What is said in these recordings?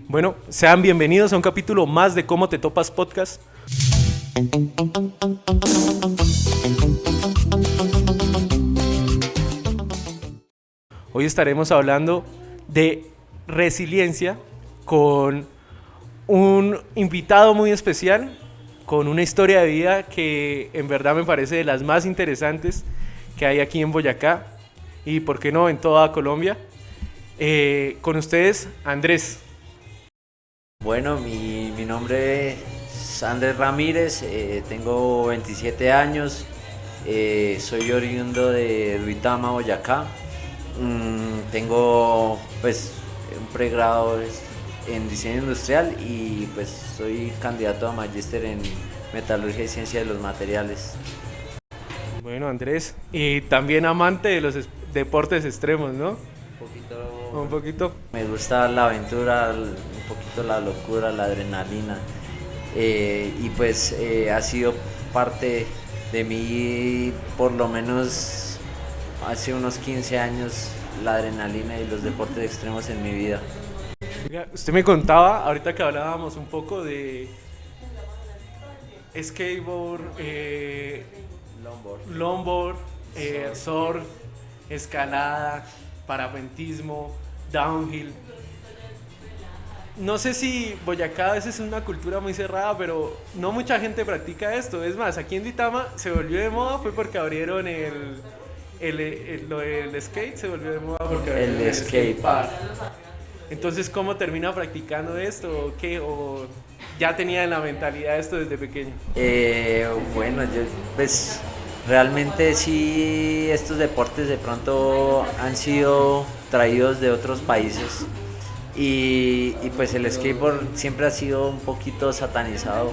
Bueno, sean bienvenidos a un capítulo más de Cómo te topas podcast. Hoy estaremos hablando de resiliencia con un invitado muy especial, con una historia de vida que en verdad me parece de las más interesantes que hay aquí en Boyacá y, por qué no, en toda Colombia. Con ustedes, Andrés. Bueno, mi nombre es Andrés Ramírez, tengo 27 años, soy oriundo de Duitama, Boyacá. Tengo pues un pregrado en diseño industrial y pues soy candidato a magíster en metalurgia y ciencia de los materiales. Bueno, Andrés, y también amante de los deportes extremos, ¿no? Un poquito. Me gusta la aventura, un poquito la locura, la adrenalina. Y pues ha sido parte de mí por lo menos hace unos 15 años la adrenalina y los deportes extremos en mi vida. Oiga, usted me contaba, ahorita que hablábamos un poco de skateboard, longboard, surf, escalada, parapentismo, downhill. No sé si Boyacá a veces es una cultura muy cerrada, pero no mucha gente practica esto. Es más, aquí en Duitama se volvió de moda fue porque abrieron lo del skate, se volvió de moda porque abrieron El skate park. Entonces, ¿cómo termina practicando esto? ¿O qué? ¿O ya tenía en la mentalidad esto desde pequeño? Bueno, yo pues realmente sí estos deportes de pronto han sido traídos de otros países y pues el skateboard siempre ha sido un poquito satanizado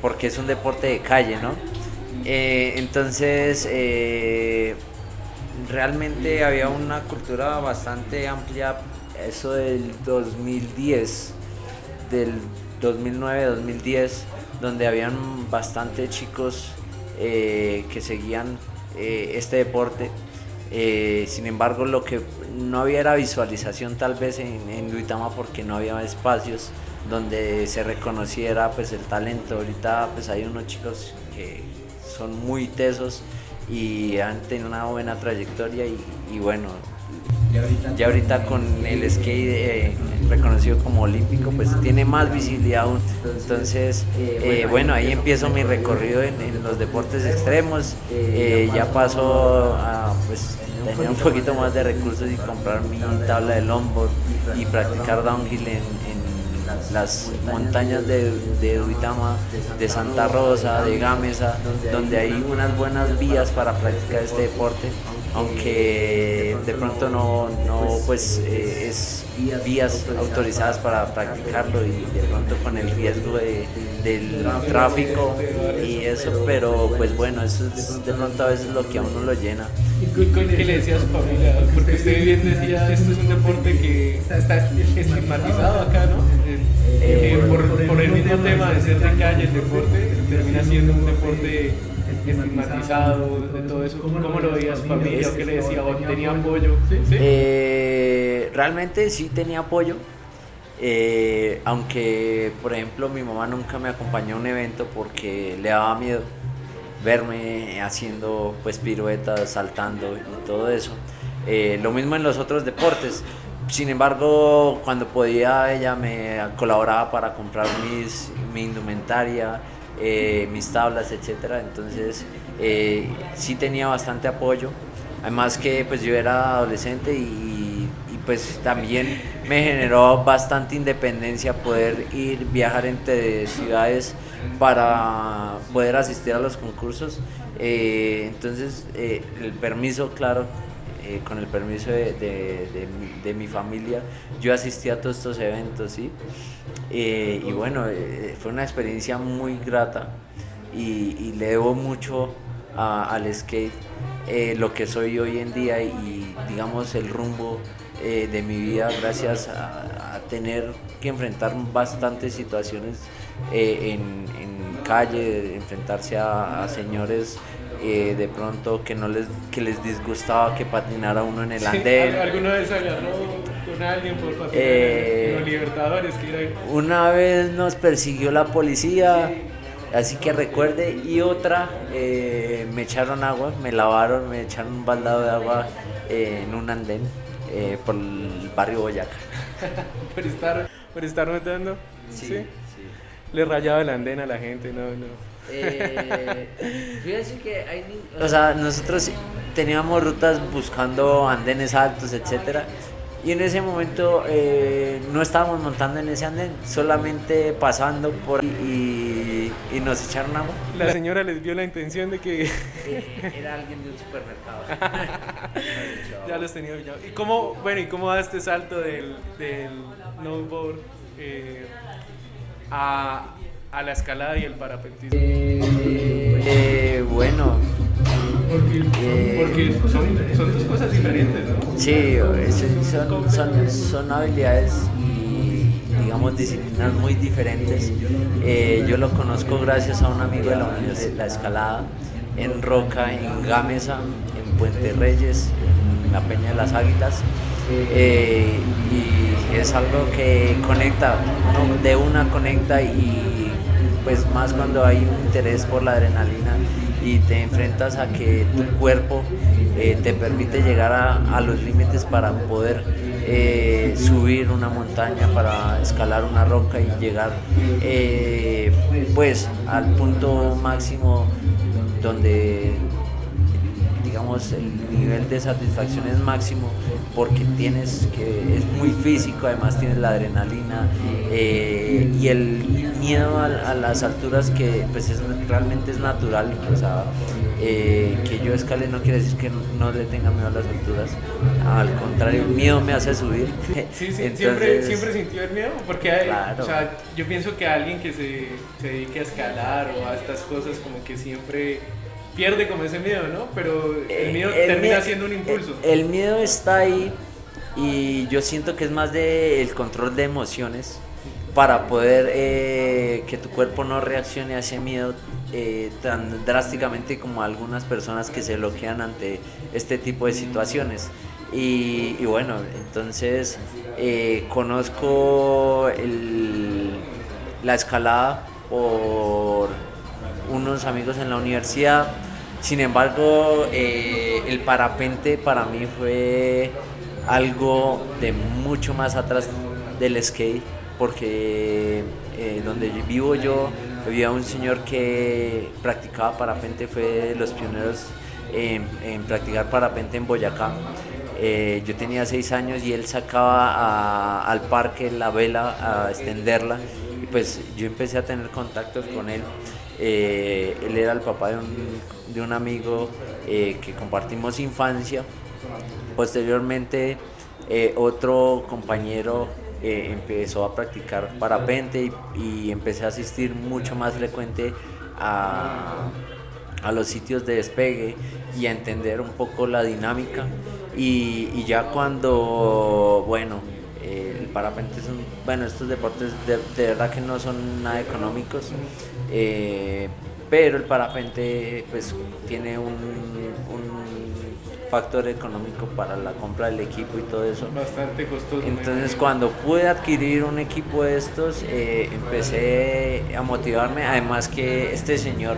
porque es un deporte de calle, ¿no? Entonces realmente había una cultura bastante amplia, eso del 2010, del 2009-2010, donde habían bastante chicos que seguían este deporte. Sin embargo, lo que no había era visualización tal vez en Duitama porque no había espacios donde se reconociera pues el talento. Ahorita pues hay unos chicos que son muy tesos y han tenido una buena trayectoria y bueno, ya ahorita con el skate reconocido como olímpico pues tiene más visibilidad aún. Entonces bueno, ahí empiezo mi recorrido en los deportes extremos. Ya paso a pues tener un poquito más de recursos y comprar mi tabla de longboard y practicar downhill en las montañas de Duitama, de Santa Rosa, de Gámeza, donde hay unas buenas vías para practicar este deporte, aunque de pronto no pues es vías autorizadas para practicarlo y de pronto con el riesgo del tráfico y eso, pero pues bueno, eso es de pronto a veces lo que a uno lo llena. ¿Qué le decía a su familia? Porque usted bien decía, esto es un deporte que está estigmatizado acá, ¿no? Por el mismo tema de ser de calle, el deporte termina siendo un deporte estigmatizado, de todo eso. ¿Cómo lo veía su familia? ¿O qué le decía? ¿O tenía apoyo? ¿Sí? Realmente sí tenía apoyo, aunque por ejemplo mi mamá nunca me acompañó a un evento porque le daba miedo verme haciendo pues piruetas, saltando y todo eso. Lo mismo en los otros deportes. Sin embargo, cuando podía ella me colaboraba para comprar mi indumentaria, mis tablas, etcétera. Entonces sí tenía bastante apoyo. Además que pues yo era adolescente y pues también me generó bastante independencia poder viajar entre ciudades para poder asistir a los concursos. Entonces el permiso, claro, con el permiso de mi familia, yo asistí a todos estos eventos, ¿sí? Y bueno, fue una experiencia muy grata y le debo mucho al skate, lo que soy hoy en día y digamos el rumbo de mi vida, gracias a tener que enfrentar bastantes situaciones en calle, enfrentarse a señores de pronto que no les que les disgustaba que patinara uno en el andén. ¿Alguna vez agarró con alguien por patinar en los Libertadores. Una vez nos persiguió la policía, así que recuerde, y otra, me echaron agua, me lavaron, me echaron un baldado de agua en un andén por el barrio Boyacá. por estar notando. Sí, ¿Sí? sí. Le rayaba el andén a la gente, no. Fíjense que o sea, nosotros teníamos rutas buscando andenes altos, etcétera, y en ese momento no estábamos montando en ese andén, solamente pasando por ahí y nos echaron agua. La señora les vio la intención de que Era alguien de un supermercado. ya los tenía pillados. ¿Y cómo va este salto del snowboard a la escalada y el parapentismo? Bueno, Porque son dos cosas diferentes, ¿no? sí, son habilidades y, digamos, disciplinas muy diferentes. Yo lo conozco gracias a un amigo de la universidad, la escalada, en Roca, en Gámeza, en Puente Reyes, en la Peña de las Águilas. Y es algo que conecta, ¿no? De una conecta, y pues más cuando hay un interés por la adrenalina y te enfrentas a que tu cuerpo te permite llegar a los límites para poder subir una montaña, para escalar una roca y llegar pues al punto máximo donde, digamos, el nivel de satisfacción es máximo, porque es muy físico, además tienes la adrenalina y el miedo a las alturas, que pues realmente es natural. O sea, que yo escale no quiere decir que no le tenga miedo a las alturas, al contrario, el miedo me hace subir. Sí, Entonces, siempre sintió el miedo, porque claro. O sea, yo pienso que alguien que se dedique a escalar o a estas cosas como que siempre pierde como ese miedo, ¿no? Pero el miedo termina siendo un impulso. El miedo está ahí, y yo siento que es más del control de emociones para poder que tu cuerpo no reaccione a ese miedo tan drásticamente como algunas personas que se bloquean ante este tipo de situaciones. Y bueno, entonces conozco la escalada por unos amigos en la universidad. Sin embargo, el parapente para mí fue algo de mucho más atrás del skate, porque donde vivo yo había un señor que practicaba parapente, fue de los pioneros en practicar parapente en Boyacá. Yo tenía 6 años y él sacaba al parque la vela a extenderla, y pues yo empecé a tener contactos con él. Él era el papá de un amigo que compartimos infancia. Posteriormente otro compañero empezó a practicar parapente, y empecé a asistir mucho más frecuente a los sitios de despegue y a entender un poco la dinámica. Y ya cuando, bueno, el parapente estos deportes de verdad que no son nada económicos, pero el parapente pues tiene un factor económico para la compra del equipo y todo eso. Bastante costoso. Entonces, cuando pude adquirir un equipo de estos, empecé a motivarme. Además que este señor,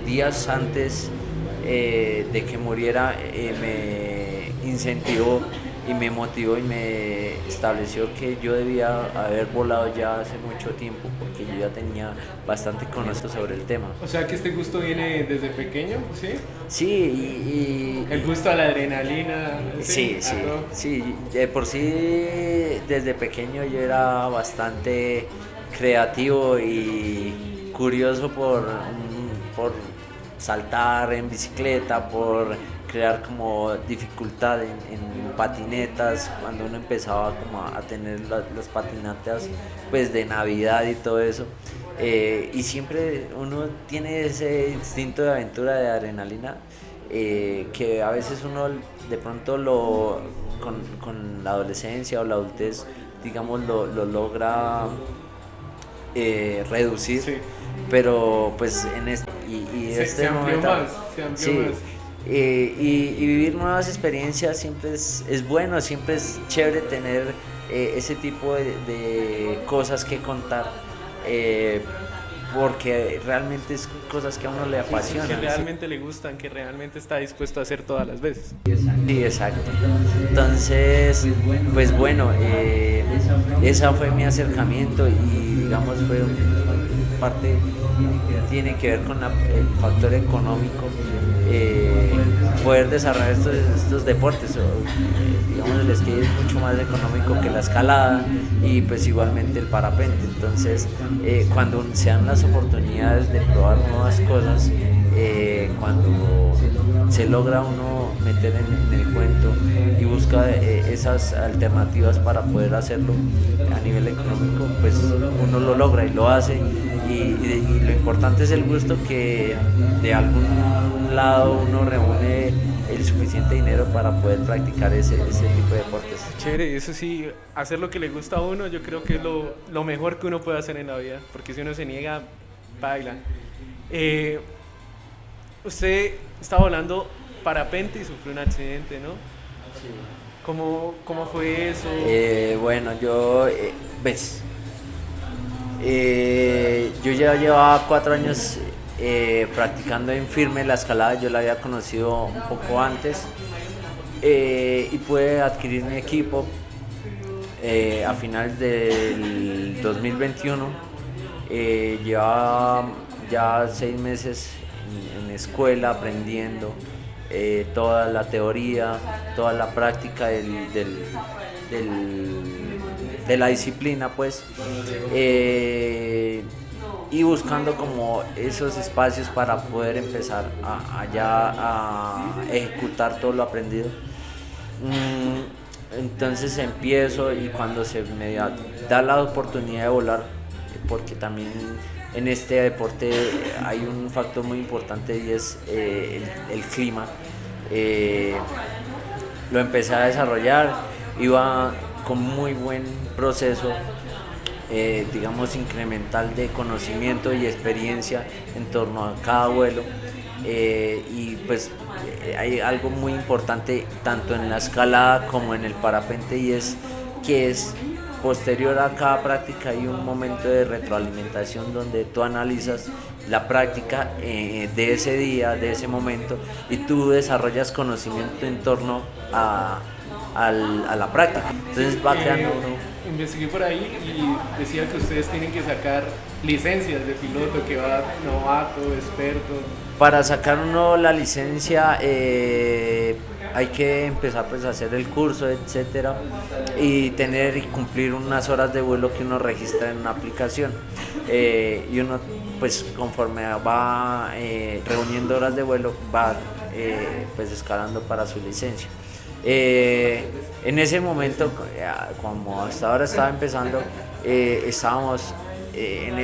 días antes de que muriera, me incentivó y me motivó y me estableció que yo debía haber volado ya hace mucho tiempo, porque yo ya tenía bastante conocimiento sobre el tema. O sea que este gusto viene desde pequeño, ¿sí? Sí, y el gusto a la adrenalina. Sí, de por sí desde pequeño yo era bastante creativo y curioso por saltar en bicicleta, por crear como dificultad en patinetas, cuando uno empezaba como a tener las patinetas pues de Navidad y todo eso. Y siempre uno tiene ese instinto de aventura, de adrenalina, que a veces uno de pronto con la adolescencia o la adultez, digamos, lo logra reducir. Sí. Pero pues en este se amplió momento más, se amplió más. y vivir nuevas experiencias siempre es bueno, siempre es chévere tener ese tipo de cosas que contar, porque realmente es cosas que a uno le apasionan. Que realmente le gustan, que realmente está dispuesto a hacer todas las veces. Sí, exacto. Entonces, pues bueno, ese fue mi acercamiento y digamos fue parte, tiene que ver con el factor económico, poder desarrollar estos deportes. Digamos, el skate es mucho más económico que la escalada y pues igualmente el parapente. Entonces, cuando se dan las oportunidades de probar nuevas cosas, cuando se logra uno meter en el cuento y busca esas alternativas para poder hacerlo a nivel económico, pues uno lo logra y lo hace, y lo importante es el gusto, que de algún lado uno reúne el suficiente dinero para poder practicar ese tipo de deportes. Chévere, eso sí, hacer lo que le gusta a uno, yo creo que es lo mejor que uno puede hacer en la vida, porque si uno se niega, baila. Usted estaba volando parapente y sufrió un accidente, ¿no? Sí. ¿Cómo fue eso? Bueno, yo ya llevaba 4 años practicando en firme la escalada. Yo la había conocido un poco antes, y pude adquirir mi equipo a finales del 2021. Llevaba ya 6 meses en escuela aprendiendo toda la teoría, toda la práctica de la disciplina, pues, y buscando como esos espacios para poder empezar a ejecutar todo lo aprendido. Entonces empiezo, y cuando se me da la oportunidad de volar, porque también en este deporte hay un factor muy importante, y es el clima. Lo empecé a desarrollar, iba con muy buen proceso, digamos, incremental de conocimiento y experiencia en torno a cada vuelo. Y pues hay algo muy importante tanto en la escalada como en el parapente, y es que es posterior a cada práctica hay un momento de retroalimentación donde tú analizas la práctica de ese día, de ese momento, y tú desarrollas conocimiento en torno a la práctica. Entonces va creando uno. Investigué por ahí y decía que ustedes tienen que sacar licencias de piloto, que va novato, experto. Para sacar uno la licencia hay que empezar pues a hacer el curso, etcétera, y tener y cumplir unas horas de vuelo que uno registra en una aplicación, y uno pues conforme va reuniendo horas de vuelo va pues escalando para su licencia. En ese momento, como hasta ahora estaba empezando, estábamos en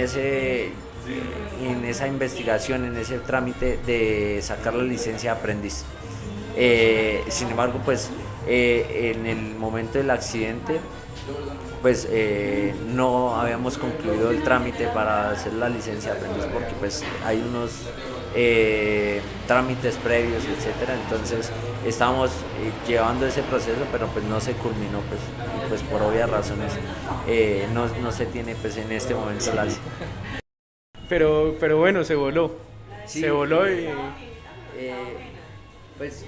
esa investigación, en ese trámite de sacar la licencia de aprendiz. Sin embargo, pues en el momento del accidente, pues no habíamos concluido el trámite para hacer la licencia de aprendiz, porque pues hay unos trámites previos, etcétera. Entonces estábamos llevando ese proceso, pero pues no se culminó, pues, y pues por obvias razones no se tiene pues en este momento la licencia. Pero bueno, se voló. Sí, se voló y... Pues,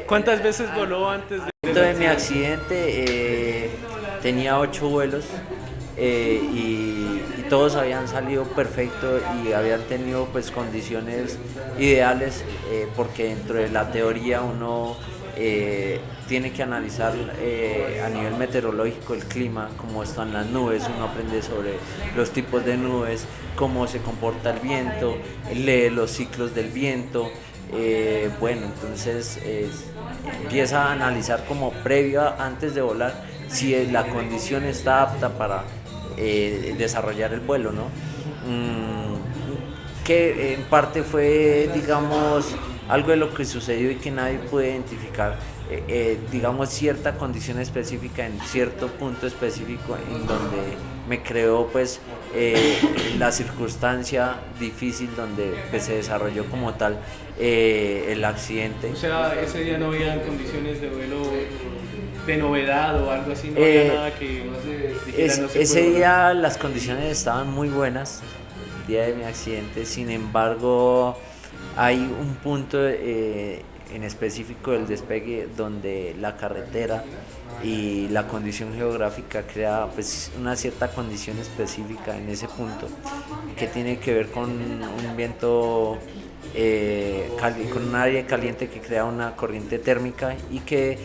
¿Cuántas veces voló antes de mi accidente? Tenía 8 vuelos, y todos habían salido perfecto y habían tenido pues condiciones ideales, porque dentro de la teoría uno tiene que analizar a nivel meteorológico el clima, cómo están las nubes, uno aprende sobre los tipos de nubes, cómo se comporta el viento, lee los ciclos del viento. Bueno, entonces empieza a analizar como previo antes de volar si la condición está apta para desarrollar el vuelo, ¿no? Que en parte fue, digamos, algo de lo que sucedió y que nadie puede identificar, digamos, cierta condición específica en cierto punto específico en donde me creó pues la circunstancia difícil donde pues, se desarrolló como tal el accidente. O sea, ese día no había condiciones de vuelo de novedad o algo así, no había nada que dijera, no se Ese puede volar. día las condiciones estaban muy buenas, el día de mi accidente. Sin embargo, hay un punto en específico del despegue donde la carretera y la condición geográfica crea pues una cierta condición específica en ese punto que tiene que ver con un viento con un aire caliente que crea una corriente térmica y que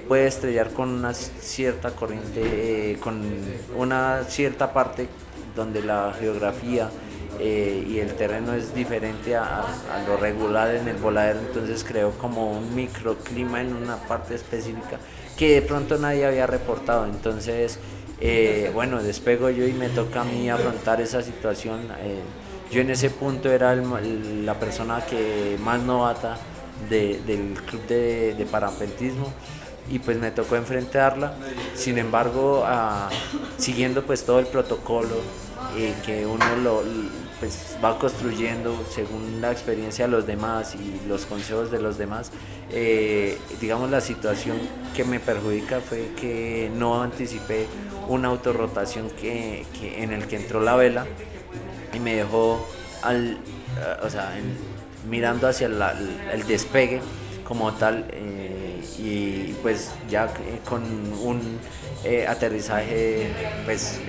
puede estrellar con una cierta corriente, con una cierta parte donde la geografía y el terreno es diferente a lo regular en el voladero, entonces creó como un microclima en una parte específica que de pronto nadie había reportado. Entonces, bueno, despego yo y me toca a mí afrontar esa situación. Yo en ese punto era la persona que más novata del club de parapentismo y pues me tocó enfrentarla. Sin embargo, siguiendo pues todo el protocolo que uno pues va construyendo según la experiencia de los demás y los consejos de los demás, digamos la situación que me perjudica fue que no anticipé una autorrotación en el que entró la vela y me dejó o sea, mirando hacia el despegue como tal, y pues ya con un aterrizaje pues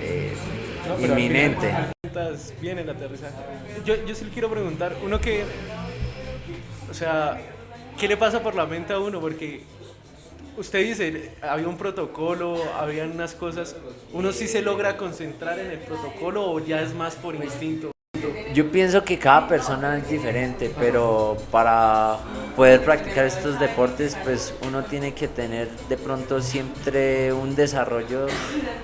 No, pero al inminente. final cuentas bien el aterrizaje. Yo sí le quiero preguntar, uno que, o sea, ¿qué le pasa por la mente a uno? Porque usted dice, había un protocolo, habían unas cosas, ¿uno sí se logra concentrar en el protocolo o ya es más por instinto? Yo pienso que cada persona es diferente, pero para poder practicar estos deportes, pues uno tiene que tener de pronto siempre un desarrollo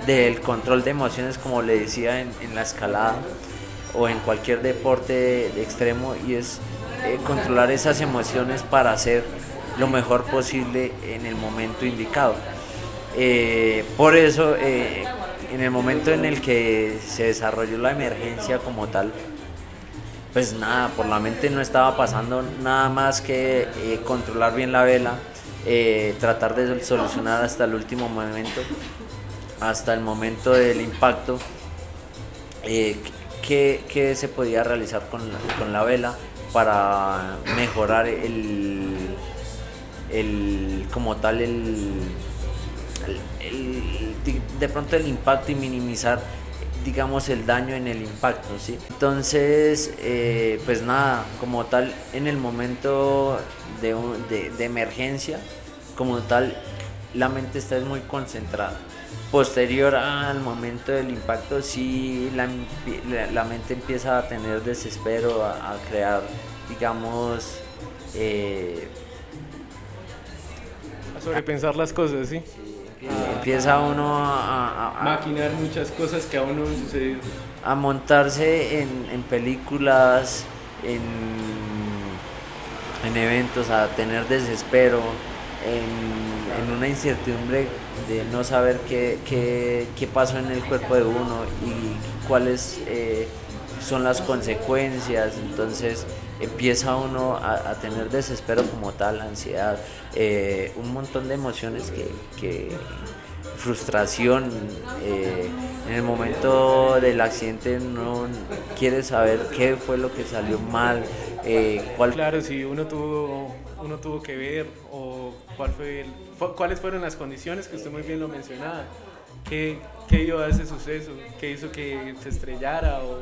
del control de emociones, como le decía en la escalada o en cualquier deporte de extremo, y es controlar esas emociones para hacer lo mejor posible en el momento indicado. Por eso, en el momento en el que se desarrolló la emergencia como tal, pues nada, por la mente no estaba pasando nada más que controlar bien la vela, tratar de solucionar hasta el último momento, hasta el momento del impacto, qué se podía realizar con la vela para mejorar como tal de pronto el impacto y minimizar, digamos, el daño en el impacto, ¿sí? Entonces, pues nada, como tal, en el momento de emergencia, como tal, la mente está muy concentrada. Posterior al momento del impacto, sí, la mente empieza a tener desespero, a crear, digamos, A sobrepensar las cosas, ¿sí? empieza uno Maquinar muchas cosas que aún no han sucedido. a montarse en películas, en eventos, a tener desespero, en una incertidumbre de no saber qué pasó en el cuerpo de uno y cuáles son las consecuencias. Entonces empieza uno a tener desespero como tal, ansiedad, un montón de emociones que frustración. En el momento del accidente no quiere saber qué fue lo que salió mal, Claro, si uno tuvo que ver o cuáles fueron las condiciones que usted muy bien lo mencionaba. ¿Qué dio a ese suceso? ¿Qué hizo que se estrellara o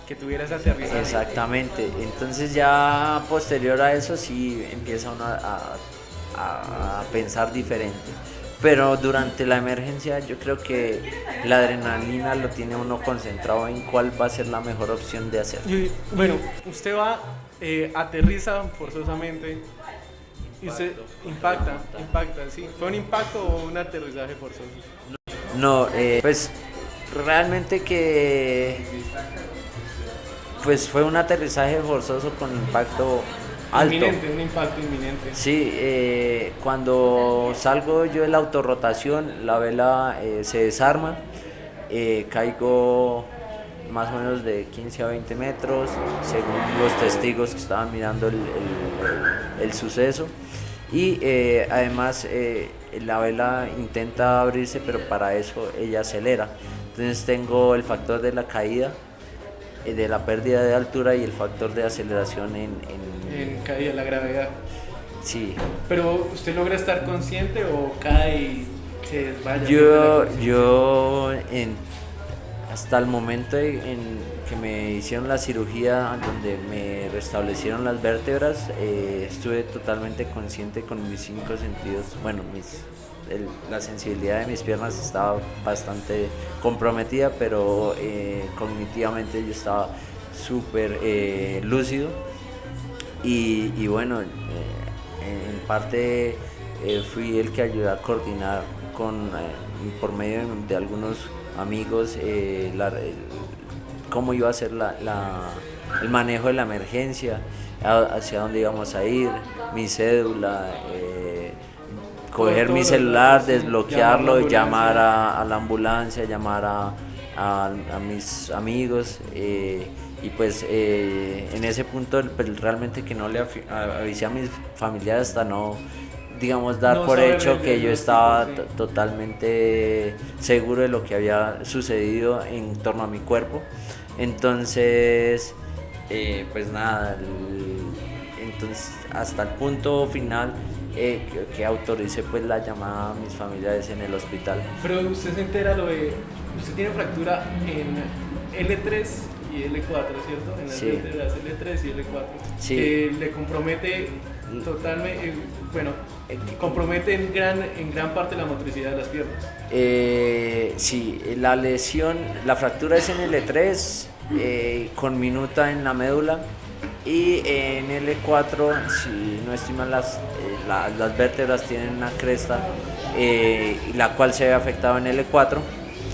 que tuviera ese aterrizaje? Exactamente, entonces ya posterior a eso sí empieza uno a pensar diferente. Pero durante la emergencia yo creo que la adrenalina lo tiene uno concentrado en cuál va a ser la mejor opción de hacer. Bueno, usted va, aterriza forzosamente y usted impacta, ¿sí? ¿Fue un impacto o un aterrizaje forzoso? No, pues realmente que pues fue un aterrizaje forzoso con impacto alto. Inminente, un impacto inminente. Sí, cuando salgo yo de la autorrotación, la vela se desarma, caigo más o menos de 15 a 20 metros, según los testigos que estaban mirando el suceso. Y además la vela intenta abrirse, pero para eso ella acelera. Entonces tengo el factor de la caída, de la pérdida de altura y el factor de aceleración En caída, la gravedad. Sí. Pero ¿usted logra estar consciente o cae y se desmaya? Hasta el momento en que me hicieron la cirugía, donde me restablecieron las vértebras, estuve totalmente consciente con mis 5 sentidos. Bueno, la sensibilidad de mis piernas estaba bastante comprometida, pero cognitivamente yo estaba súper lúcido. Y bueno, en parte fui el que ayudó a coordinar por medio de algunos amigos cómo iba a ser el manejo de la emergencia, hacia dónde íbamos a ir, mi cédula, coger mi celular, desbloquearlo, llamar a la ambulancia, llamar a mis amigos. Y pues en ese punto pues, realmente que no le avisé a mis familiares hasta no, digamos, dar No por saber hecho el que yo diagnóstico, estaba sí. totalmente seguro de lo que había sucedido en torno a mi cuerpo. Entonces, pues nada, entonces hasta el punto final que autoricé pues la llamada a mis familiares en el hospital. Pero usted se entera usted tiene fractura en L3 y L4, ¿cierto? En las Sí. vértebras L3 y L4. Sí. Que le compromete totalmente, compromete en gran parte la motricidad de las piernas. Sí, la lesión, la fractura es en L3, con minuta en la médula, y en L4, si no estoy mal, las vértebras tienen una cresta, la cual se ve afectada en L4.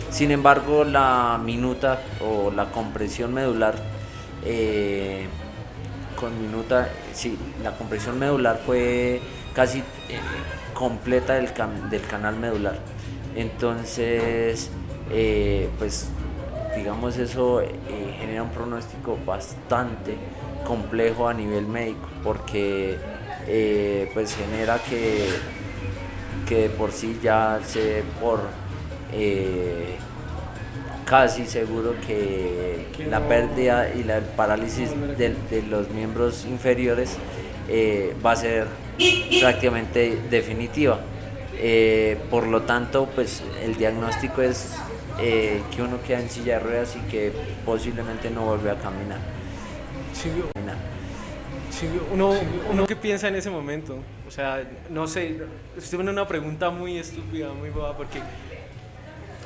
Sin embargo, la minuta o la compresión medular, la compresión medular fue casi completa del canal medular. Entonces, pues digamos eso genera un pronóstico bastante complejo a nivel médico, porque pues genera que de por sí ya sé por casi seguro que la pérdida y el parálisis de los miembros inferiores va a ser prácticamente definitiva. Por lo tanto, pues el diagnóstico es que uno queda en silla de ruedas y que posiblemente no vuelve a caminar. Sí, uno ¿qué piensa en ese momento? O sea, no sé, usted pone una pregunta muy estúpida, muy boba, porque,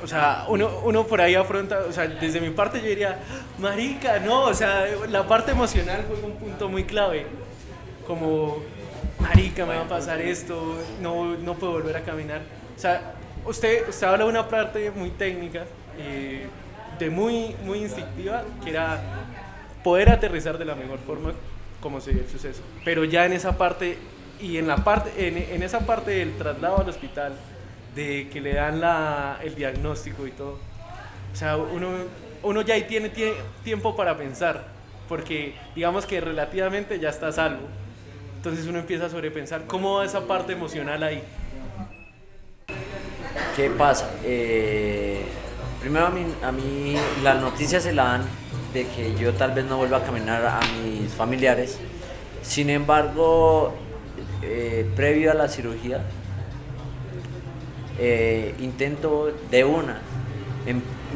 o sea, uno por ahí afronta, o sea, desde mi parte yo diría, marica, no, o sea, la parte emocional juega un punto muy clave, como, marica, me va a pasar esto, no puedo volver a caminar. O sea, usted habla de una parte muy técnica, de muy instintiva, que era poder aterrizar de la mejor forma como se dio el suceso. Pero ya en esa parte, y en esa parte del traslado al hospital, de que le dan el diagnóstico y todo, o sea, uno ya ahí tiene tiempo para pensar, porque digamos que relativamente ya está a salvo. Entonces uno empieza a sobrepensar cómo va esa parte emocional ahí. ¿Qué pasa? Primero a mí las noticias se la dan de que yo tal vez no vuelva a caminar a mis familiares. Sin embargo, previo a la cirugía, intento de una.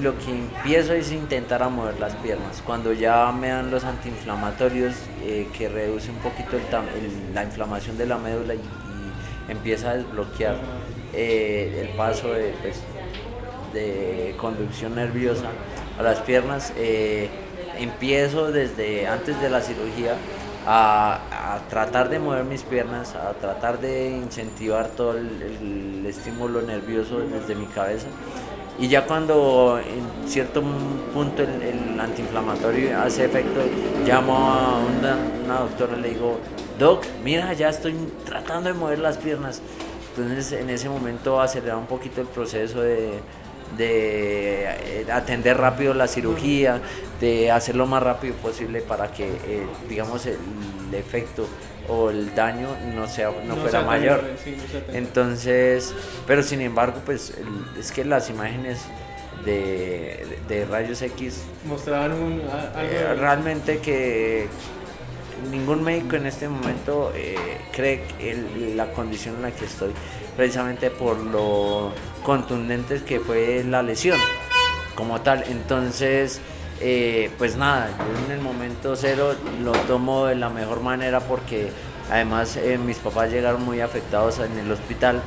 Lo que empiezo es intentar a mover las piernas. Cuando ya me dan los antiinflamatorios que reduce un poquito la inflamación de la médula y empieza a desbloquear el paso de conducción nerviosa a las piernas, empiezo desde antes de la cirugía a tratar de mover mis piernas, a tratar de incentivar todo el estímulo nervioso desde mi cabeza, Y ya cuando en cierto punto el antiinflamatorio hace efecto, llamo a una doctora y le digo, Doc, mira, ya estoy tratando de mover las piernas. Entonces en ese momento acelera un poquito el proceso de atender rápido la cirugía, de hacer lo más rápido posible para que, digamos, el efecto o el daño no fuera mayor. Entonces, pero sin embargo, pues es que las imágenes de rayos X mostraban algo realmente que ningún médico en este momento cree la condición en la que estoy, precisamente por lo contundente que fue la lesión como tal. Entonces, pues nada, yo en el momento cero lo tomo de la mejor manera porque además mis papás llegaron muy afectados en el hospital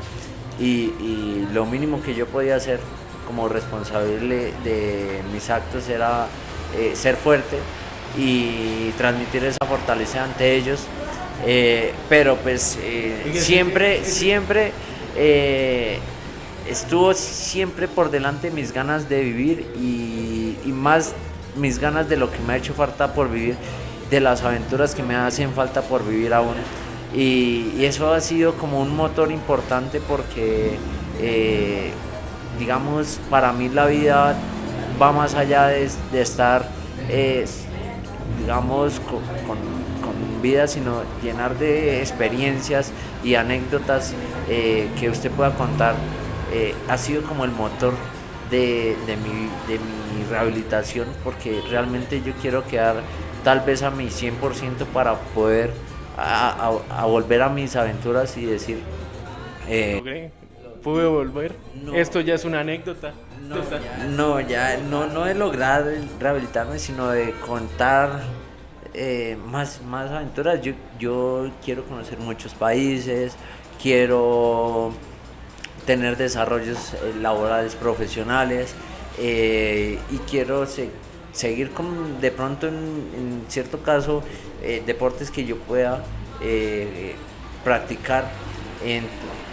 y lo mínimo que yo podía hacer como responsable de mis actos era ser fuerte y transmitir esa fortaleza ante ellos, pero pues siempre estuvo siempre por delante mis ganas de vivir y más mis ganas de lo que me ha hecho falta por vivir, de las aventuras que me hacen falta por vivir aún, y eso ha sido como un motor importante porque digamos, para mí la vida va más allá de estar digamos, con vida, sino llenar de experiencias y anécdotas que usted pueda contar. Ha sido como el motor de mi rehabilitación, porque realmente yo quiero quedar tal vez a mi 100% para poder a volver a mis aventuras y decir pude volver. No. Esto ya es una anécdota. No de lograr rehabilitarme, sino de contar más aventuras. Yo quiero conocer muchos países, quiero tener desarrollos laborales profesionales, y quiero seguir con, de pronto en cierto caso, deportes que yo pueda practicar,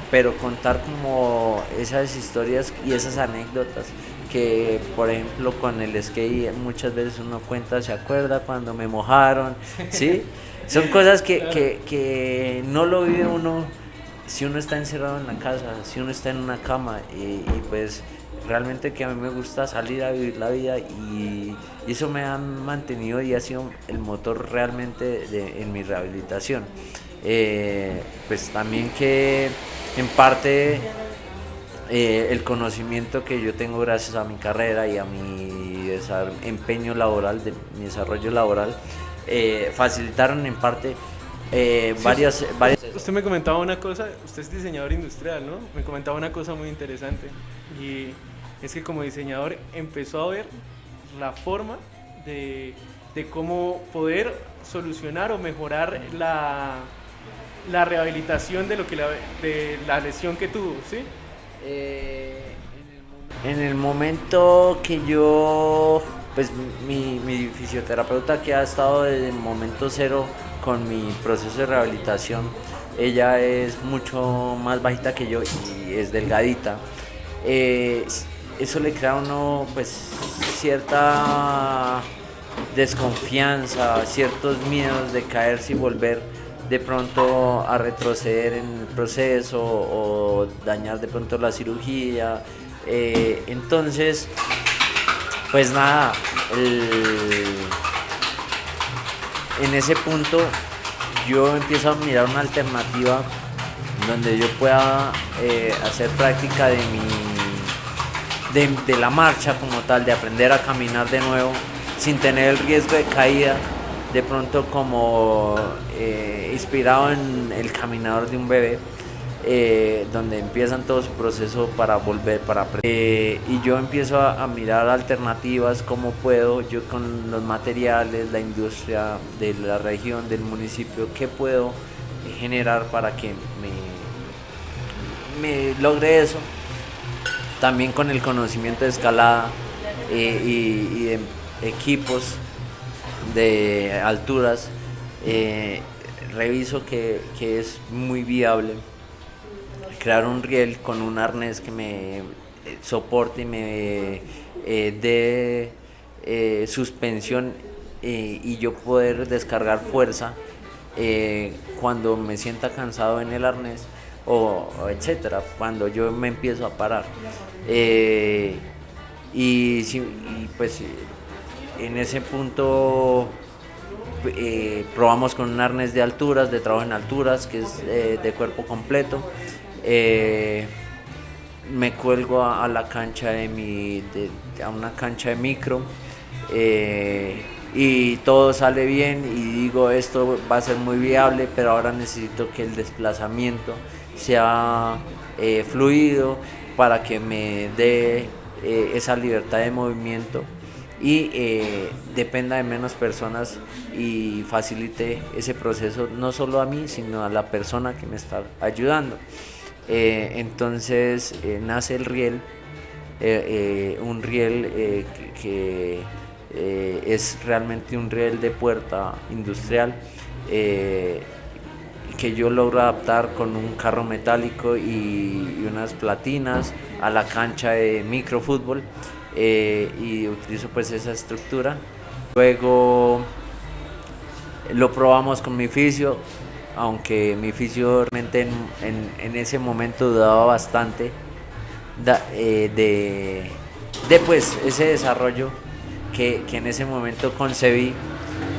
pero contar como esas historias y esas anécdotas que, por ejemplo, con el skate muchas veces uno cuenta, se acuerda cuando me mojaron, ¿sí? Son cosas que no lo vive uno si uno está encerrado en la casa, si uno está en una cama, y pues realmente que a mí me gusta salir a vivir la vida, y eso me ha mantenido y ha sido el motor realmente en mi rehabilitación. Pues también que en parte el conocimiento que yo tengo gracias a mi carrera y a mi empeño laboral, de mi desarrollo laboral, facilitaron en parte varias... Usted me comentaba una cosa, usted es diseñador industrial, ¿no? Me comentaba una cosa muy interesante, y es que como diseñador empezó a ver la forma de cómo poder solucionar o mejorar la rehabilitación de la lesión que tuvo, ¿sí? En el momento que yo, pues mi fisioterapeuta, que ha estado desde el momento cero con mi proceso de rehabilitación, ella es mucho más bajita que yo y es delgadita. Eso le crea a uno pues cierta desconfianza, ciertos miedos de caerse y volver de pronto a retroceder en el proceso o dañar de pronto la cirugía. Entonces, pues nada, en ese punto yo empiezo a mirar una alternativa donde yo pueda hacer práctica de la marcha como tal, de aprender a caminar de nuevo sin tener el riesgo de caída, de pronto como inspirado en El Caminador de un bebé, donde empiezan todo su proceso para volver, para aprender. Y yo empiezo a mirar alternativas, cómo puedo yo con los materiales, la industria de la región, del municipio, qué puedo generar para que me logre eso. También con el conocimiento de escalada y de equipos de alturas, reviso que es muy viable crear un riel con un arnés que me soporte y me dé suspensión y yo poder descargar fuerza cuando me sienta cansado en el arnés o etcétera, cuando yo me empiezo a parar. Y pues en ese punto probamos con un arnés de alturas, de trabajo en alturas, que es de cuerpo completo. Me cuelgo a la cancha a una cancha de micro, y todo sale bien y digo, esto va a ser muy viable, pero ahora necesito que el desplazamiento sea fluido para que me dé esa libertad de movimiento y dependa de menos personas y facilite ese proceso no solo a mí, sino a la persona que me está ayudando. Entonces nace el riel, un riel que es realmente un riel de puerta industrial, que yo logro adaptar con un carro metálico y unas platinas a la cancha de microfútbol, y utilizo pues esa estructura. Luego lo probamos con mi fisio, aunque mi fisio realmente en ese momento dudaba bastante de pues ese desarrollo que en ese momento concebí,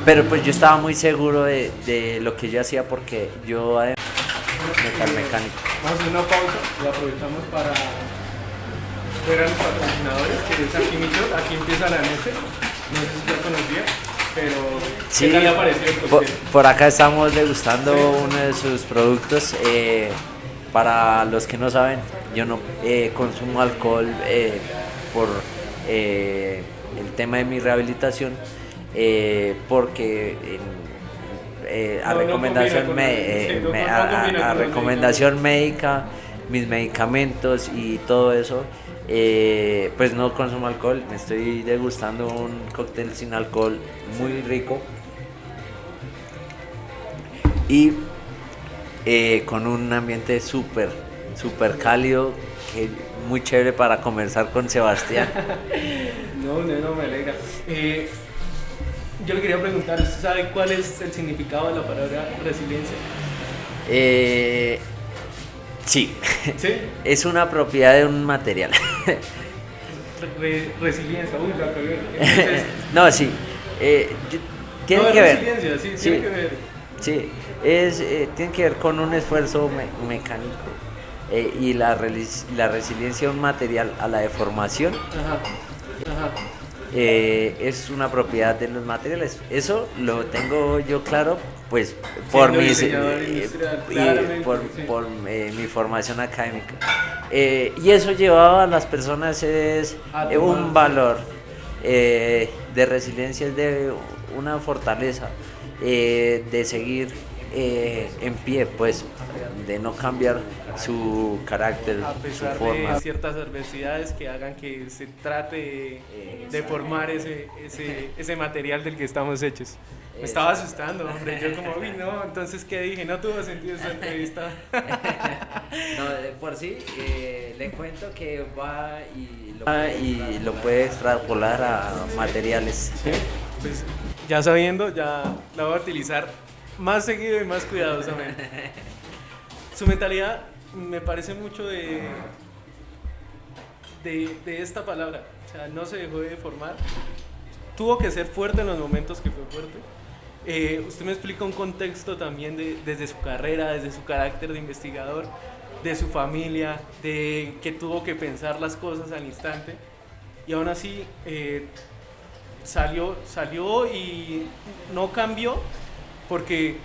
pero pues yo estaba muy seguro de lo que yo hacía, porque yo además metalmecánico. Vamos a hacer una pausa y aprovechamos para ver a los patrocinadores, que es aquí mi shot, aquí empieza la noche, no sé si ya conocía, pero sí, ¿qué tal le ha parecido el cóctel? por acá estamos degustando uno de sus productos. Para los que no saben, yo no consumo alcohol por el tema de mi rehabilitación, porque a recomendación médica, mis medicamentos y todo eso, pues no consumo alcohol. Me estoy degustando un cóctel sin alcohol muy rico y con un ambiente súper cálido, que muy chévere para conversar con Sebastián. No, me alegra. Yo le quería preguntar, ¿usted sabe cuál es el significado de la palabra resiliencia? Sí. ¿Sí? Es una propiedad de un material. Resiliencia, uy, la cagué. Entonces, No, sí. Tiene no, que ver. resiliencia, sí, Sí. tiene que ver. Sí, tiene que ver con un esfuerzo mecánico, y la resiliencia de un material a la deformación. Ajá. Es una propiedad de los materiales. Eso lo tengo yo claro, pues por mi formación académica. Y eso llevaba a las personas un valor de resiliencia, de una fortaleza, de seguir en pie, pues de no cambiar su carácter, A pesar su forma. de ciertas adversidades que hagan que se trate de formar ese material del que estamos hechos. Me estaba asustando, hombre. Yo como, uy, no, entonces, ¿qué dije? No tuvo sentido esta entrevista. No, de por sí, le cuento que va y lo puede extrapolar a materiales. ¿Sí? Pues ya sabiendo, ya la voy a utilizar más seguido y más cuidadosamente. Su mentalidad me parece mucho de esta palabra. O sea, no se dejó de formar. Tuvo que ser fuerte en los momentos que fue fuerte. Usted me explica un contexto también desde su carrera, desde su carácter de investigador, de su familia, de que tuvo que pensar las cosas al instante. Y aún así salió y no cambió, porque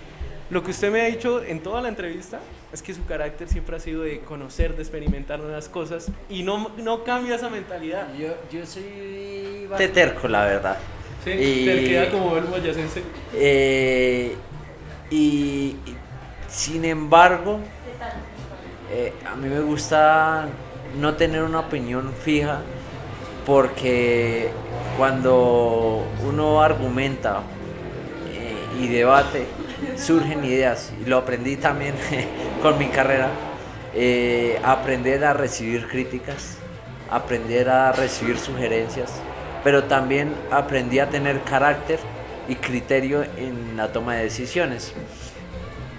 lo que usted me ha dicho en toda la entrevista es que su carácter siempre ha sido de conocer, de experimentar nuevas cosas, y no cambia esa mentalidad. Yo soy bastante terco, la verdad. Sí, terquedad como el boyacense. Y sin embargo, a mí me gusta no tener una opinión fija, porque cuando uno argumenta y debate, surgen ideas, y lo aprendí también con mi carrera, aprender a recibir críticas, aprender a recibir sugerencias, pero también aprendí a tener carácter y criterio en la toma de decisiones.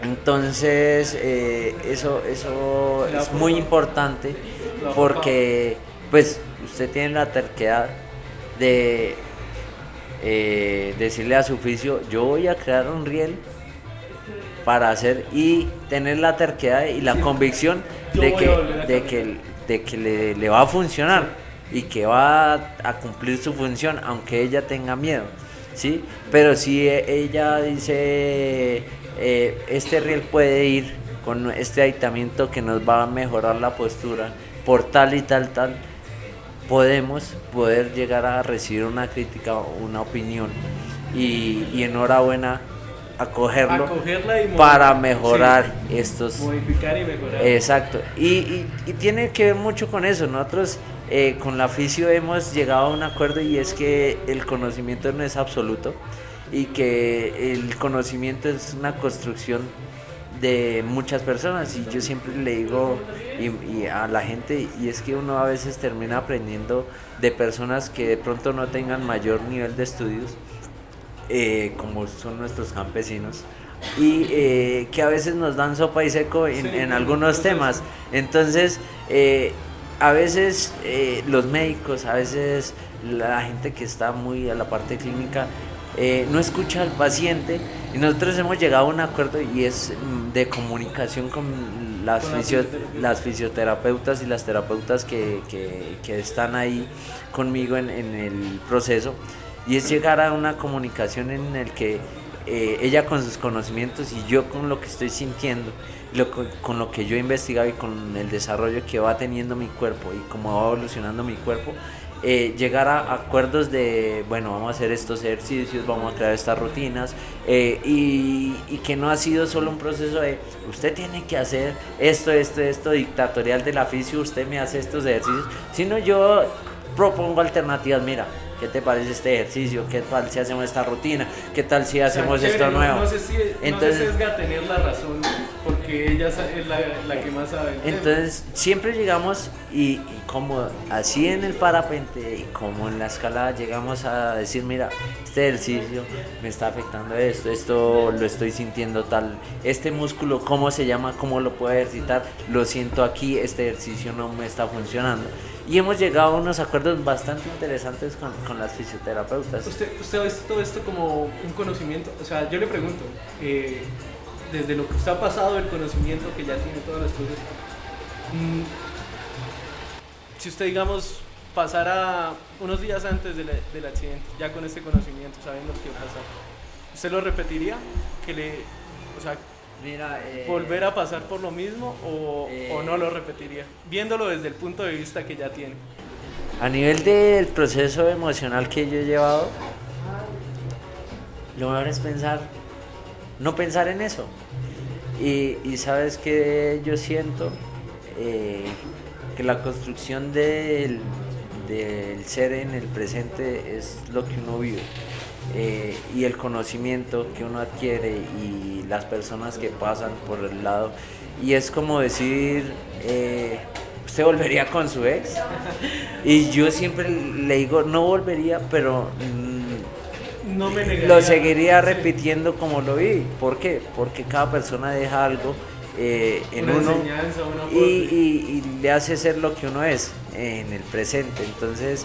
Entonces, eso es muy importante porque pues usted tiene la terquedad de decirle a su oficio, yo voy a crear un riel para hacer, y tener la terquedad y la convicción de que le va a funcionar y que va a cumplir su función, aunque ella tenga miedo, ¿sí? Pero si ella dice, este riel puede ir con este aditamiento que nos va a mejorar la postura por tal y tal, poder llegar a recibir una crítica, una opinión, y enhorabuena, acogerla para mejorar, sí, estos, modificar y mejorar. Exacto, y tiene que ver mucho con eso. Nosotros con la fisio hemos llegado a un acuerdo, y es que el conocimiento no es absoluto y que el conocimiento es una construcción de muchas personas, y yo siempre le digo y a la gente, y es que uno a veces termina aprendiendo de personas que de pronto no tengan mayor nivel de estudios, como son nuestros campesinos, y que a veces nos dan sopa y seco en algunos temas. Entonces, a veces los médicos, a veces la gente que está muy a la parte clínica, no escucha al paciente, y nosotros hemos llegado a un acuerdo, y es de comunicación con las fisioterapeutas y las terapeutas que están ahí conmigo en el proceso, y es llegar a una comunicación en el que ella con sus conocimientos y yo con lo que estoy sintiendo, con lo que yo he investigado y con el desarrollo que va teniendo mi cuerpo y cómo va evolucionando mi cuerpo, llegar a acuerdos de, bueno, vamos a hacer estos ejercicios, vamos a crear estas rutinas, y que no ha sido solo un proceso de usted tiene que hacer esto dictatorial de la fisio, usted me hace estos ejercicios, sino yo propongo alternativas. Mira, ¿qué te parece este ejercicio? ¿Qué tal si hacemos esta rutina? ¿Qué tal si hacemos esto nuevo? No sé si entonces, no se sesga tener la razón, porque ella es la que más sabe. Entonces siempre llegamos, y como así en el parapente y como en la escalada, llegamos a decir, mira, este ejercicio me está afectando esto lo estoy sintiendo tal, este músculo, ¿cómo se llama? ¿Cómo lo puedo ejercitar? Lo siento aquí, este ejercicio no me está funcionando. Y hemos llegado a unos acuerdos bastante interesantes con las fisioterapeutas. ¿Usted ve todo esto como un conocimiento? O sea, yo le pregunto, desde lo que usted ha pasado, el conocimiento que ya tiene todas las cosas, si usted, digamos, pasara unos días antes del accidente, ya con este conocimiento, sabiendo lo que iba a pasar, ¿usted lo repetiría? O sea, mira, ¿volver a pasar por lo mismo o no lo repetiría? Viéndolo desde el punto de vista que ya tiene. A nivel del proceso emocional que yo he llevado, lo mejor es no pensar en eso. Y sabes que yo siento que la construcción del ser en el presente es lo que uno vive. Y el conocimiento que uno adquiere y las personas que pasan por el lado, y es como decir, ¿usted volvería con su ex? Y yo siempre le digo, no volvería, pero no me negaría, lo seguiría repitiendo como lo vi. ¿Por qué? Porque cada persona deja algo en una uno, y le hace ser lo que uno es en el presente. Entonces,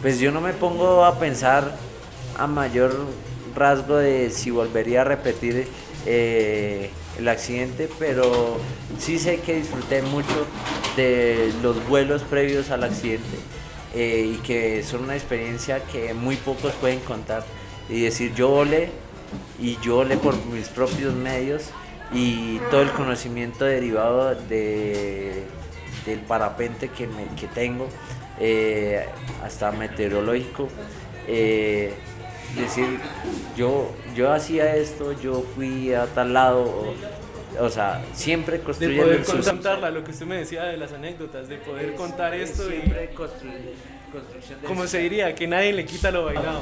pues yo no me pongo a pensar a mayor rasgo de si volvería a repetir el accidente, pero sí sé que disfruté mucho de los vuelos previos al accidente, y que son una experiencia que muy pocos pueden contar, y decir yo volé por mis propios medios, y todo el conocimiento derivado del parapente que tengo, hasta meteorológico, decir yo hacía esto, yo fui a tal lado, o sea, siempre construyendo de poder contarla, lo que usted me decía de las anécdotas, de poder contar esto, siempre y construcción de como se diría, que nadie le quita lo bailado.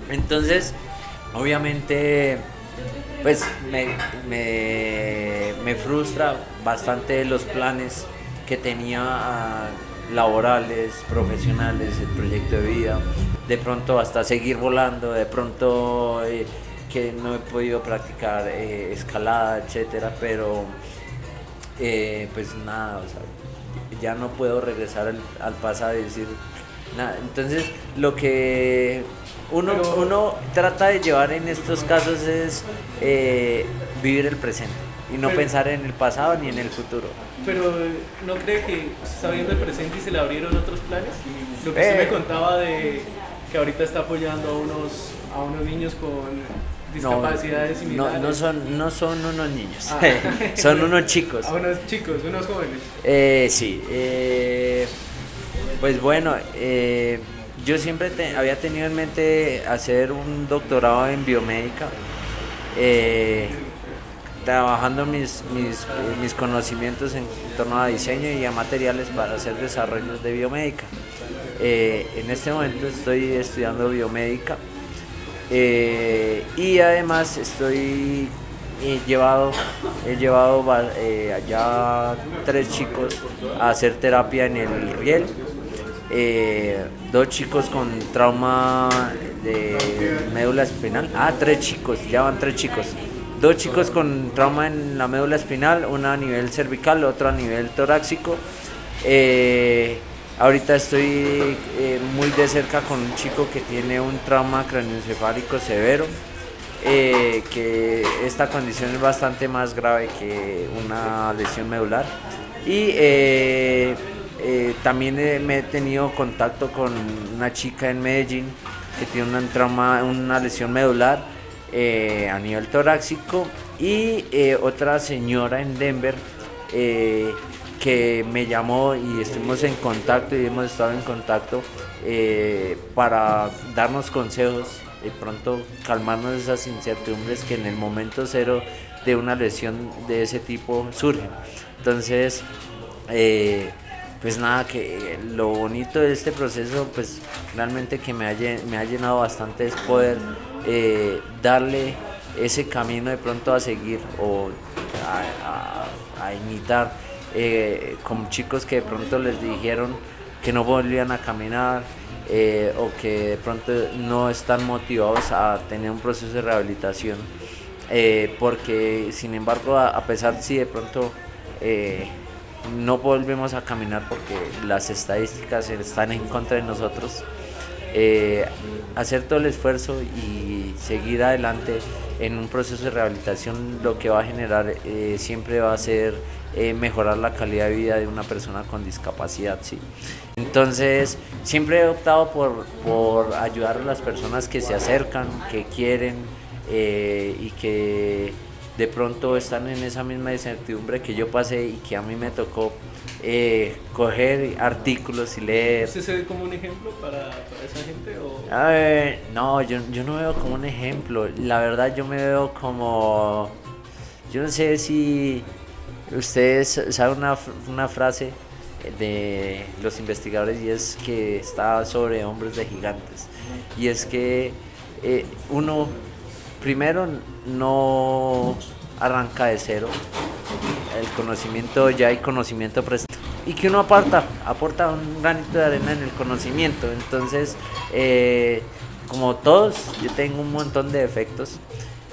Entonces, obviamente, pues me frustra bastante los planes que tenía laborales, profesionales, el proyecto de vida, de pronto hasta seguir volando, de pronto que no he podido practicar escalada, etcétera, pero pues nada, o sea, ya no puedo regresar al pasado y decir nada. Entonces lo que uno trata de llevar en estos casos es vivir el presente y no pensar en el pasado ni en el futuro. Pero ¿no cree que se está viendo el presente y se le abrieron otros planes? Lo que usted me contaba de que ahorita está apoyando a unos niños con discapacidades similares. No son unos niños, son unos chicos. A unos chicos, unos jóvenes. Sí, pues bueno, yo siempre había tenido en mente hacer un doctorado en biomédica, trabajando mis conocimientos en torno a diseño y a materiales para hacer desarrollos de biomédica. En este momento estoy estudiando biomédica y además he llevado allá 3 chicos a hacer terapia en el Riel. 2 chicos con trauma de médula espinal. 3 chicos, ya van 3 chicos. 2 chicos con trauma en la médula espinal, uno a nivel cervical, otro a nivel torácico. Ahorita estoy muy de cerca con un chico que tiene un trauma craneoencefálico severo, que esta condición es bastante más grave que una lesión medular. Y también me he tenido contacto con una chica en Medellín que tiene una lesión medular a nivel torácico, y otra señora en Denver que me llamó y estuvimos en contacto y hemos estado en contacto para darnos consejos, de pronto calmarnos esas incertidumbres que en el momento cero de una lesión de ese tipo surgen. Entonces pues nada, que lo bonito de este proceso, pues realmente que me ha llenado bastante, es poder darle ese camino de pronto a seguir o a imitar con chicos que de pronto les dijeron que no volvían a caminar o que de pronto no están motivados a tener un proceso de rehabilitación, porque sin embargo a pesar si de pronto no volvemos a caminar porque las estadísticas están en contra de nosotros, hacer todo el esfuerzo y seguir adelante en un proceso de rehabilitación lo que va a generar siempre va a ser mejorar la calidad de vida de una persona con discapacidad, ¿sí? Entonces siempre he optado por ayudar a las personas que se acercan, que quieren y que de pronto están en esa misma incertidumbre que yo pasé y que a mí me tocó coger artículos y leer. ¿Usted se ve como un ejemplo para esa gente? No, yo no veo como un ejemplo. La verdad yo me veo como... Yo no sé si ustedes saben una frase de los investigadores, y es que está sobre hombros de gigantes. Y es que uno... Primero, no arranca de cero, el conocimiento, ya hay conocimiento prestado, y que uno aporta un granito de arena en el conocimiento. Entonces, como todos, yo tengo un montón de defectos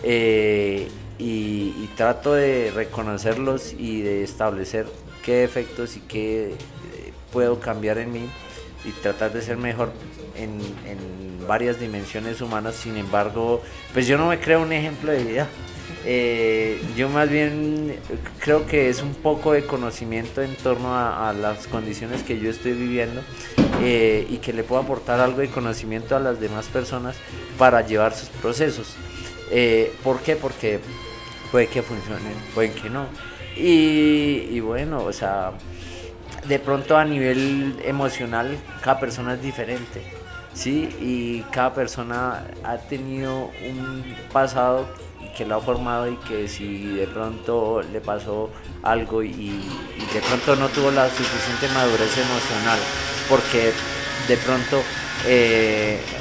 y trato de reconocerlos y de establecer qué defectos y qué puedo cambiar en mí y tratar de ser mejor en varias dimensiones humanas. Sin embargo, pues yo no me creo un ejemplo de vida. Yo más bien creo que es un poco de conocimiento en torno a las condiciones que yo estoy viviendo, y que le puedo aportar algo de conocimiento a las demás personas para llevar sus procesos. ¿Por qué? Porque puede que funcionen, puede que no. Y bueno, o sea, de pronto a nivel emocional cada persona es diferente, ¿sí? Y cada persona ha tenido un pasado que lo ha formado, y que si de pronto le pasó algo y de pronto no tuvo la suficiente madurez emocional, porque de pronto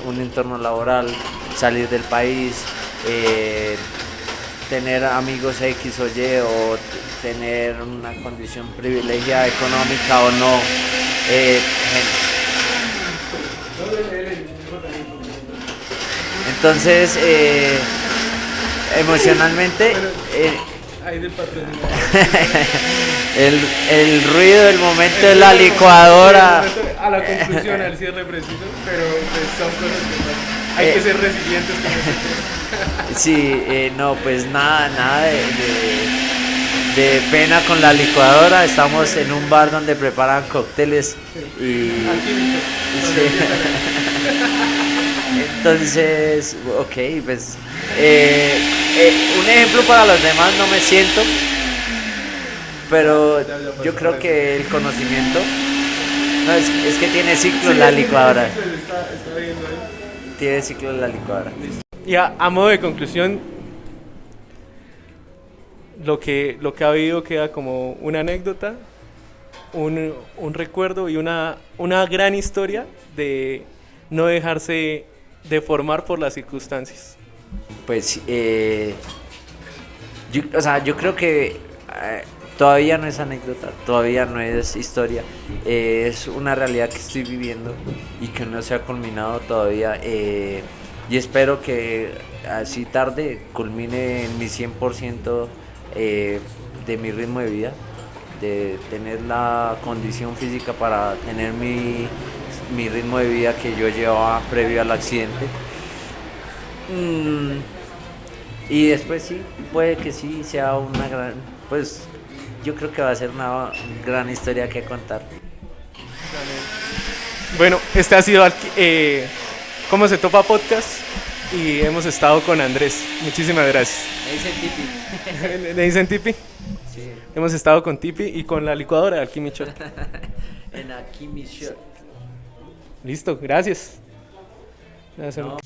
un entorno laboral, salir del país, tener amigos X o Y, o tener una condición privilegiada económica o no. Entonces, emocionalmente, Ahí del patrón. el ruido del momento de la licuadora. A la conclusión, al cierre preciso, pero pues son cosas que hay que ser resilientes con eso. Sí, no, pues nada de pena con la licuadora. Estamos en un bar donde preparan cócteles y... Sí. Entonces, ok, pues un ejemplo para los demás no me siento, pero yo creo que el conocimiento, no, es que tiene ciclos la licuadora. Tiene ciclos la licuadora. Y a modo de conclusión, lo que ha habido queda como una anécdota, un recuerdo y una gran historia de no dejarse deformar por las circunstancias. Pues, yo creo que todavía no es anécdota, todavía no es historia, es una realidad que estoy viviendo y que no se ha culminado todavía, y espero que así tarde culmine en mi 100% de mi ritmo de vida, de tener la condición física para tener mi ritmo de vida que yo llevaba previo al accidente. Y después sí, puede que sí sea una gran, pues yo creo que va a ser una gran historia que contar. Bueno, este ha sido Cómo se topa podcast y hemos estado con Andrés. Muchísimas gracias. Me dicen Tipi. ¿Le dicen Tipi? Sí. Hemos estado con Tipi y con la licuadora de Alchemy Shop. En Alchemy Shop. Listo, gracias. Gracias. No.